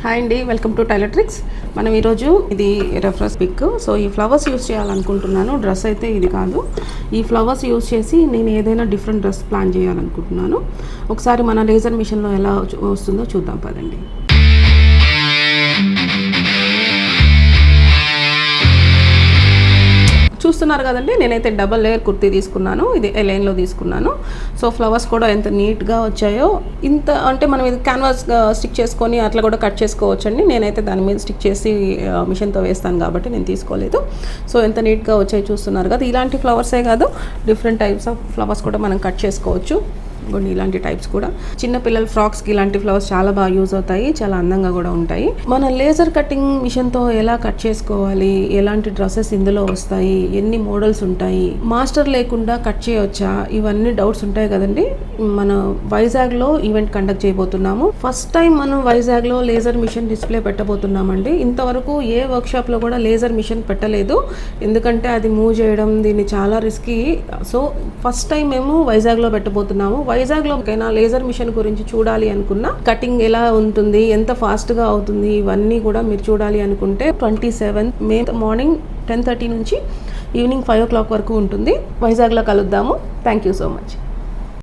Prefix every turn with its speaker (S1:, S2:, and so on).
S1: Hi అండి, welcome to tailor tricks. మనం ఈరోజు ఇది రెఫరెన్స్ పిక్. సో ఈ ఫ్లవర్స్ యూస్ చేయాలనుకుంటున్నాను. డ్రెస్ అయితే ఇది కాదు. ఈ ఫ్లవర్స్ యూస్ చేసి నేను ఏదైనా డిఫరెంట్ డ్రెస్ ప్లాన్ చేయాలనుకుంటున్నాను. ఒకసారి మన లేజర్ మిషన్లో ఎలా వస్తుందో చూద్దాం పదండి. చూస్తున్నారు కదండి, నేనైతే డబల్ లేయర్ కుర్తీ తీసుకున్నాను. ఇది ఎలైన్లో తీసుకున్నాను. సో ఫ్లవర్స్ కూడా ఎంత నీట్గా వచ్చాయో, ఇంత అంటే మనం ఇది క్యాన్వాస్ స్టిక్ చేసుకొని అట్లా కూడా కట్ చేసుకోవచ్చండి. నేనైతే దాని మీద స్టిక్ చేసి మిషన్తో వేస్తాను కాబట్టి నేను తీసుకోలేదు. సో ఎంత నీట్గా వచ్చాయో చూస్తున్నారు కదా. ఇలాంటి ఫ్లవర్సే కాదు, డిఫరెంట్ టైప్స్ ఆఫ్ ఫ్లవర్స్ కూడా మనం కట్ చేసుకోవచ్చు. కొన్ని ఇలాంటి టైప్స్ కూడా చిన్నపిల్లల ఫ్రాక్స్కి ఇలాంటి ఫ్లవర్స్ చాలా బాగా యూజ్ అవుతాయి, చాలా అందంగా కూడా ఉంటాయి. మన లేజర్ కటింగ్ మిషన్తో ఎలా కట్ చేసుకోవాలి, ఎలాంటి డ్రెస్సెస్ ఇందులో వస్తాయి, ఎన్ని మోడల్స్ ఉంటాయి, మాస్టర్ లేకుండా కట్ చేయవచ్చా, ఇవన్నీ డౌట్స్ ఉంటాయి కదండి. మన వైజాగ్లో ఈవెంట్ కండక్ట్ చేయబోతున్నాము. ఫస్ట్ టైం మనం వైజాగ్లో లేజర్ మిషన్ డిస్ప్లే పెట్టబోతున్నామండి. ఇంతవరకు ఏ వర్క్షాప్లో కూడా లేజర్ మిషన్ పెట్టలేదు, ఎందుకంటే అది మూవ్ చేయడం దీన్ని చాలా రిస్కీ. సో ఫస్ట్ టైం మేము వైజాగ్లో పెట్టబోతున్నాము. వైజాగ్లో లేజర్ మిషన్ గురించి చూడాలి అనుకున్నా, కటింగ్ ఎలా ఉంటుంది, ఎంత ఫాస్ట్గా అవుతుంది, ఇవన్నీ కూడా మీరు చూడాలి అనుకుంటే 27 మే మార్నింగ్ 10:30 నుంచి ఈవినింగ్ 5 o'clock వరకు ఉంటుంది. వైజాగ్లో కలుద్దాము. Thank you so much.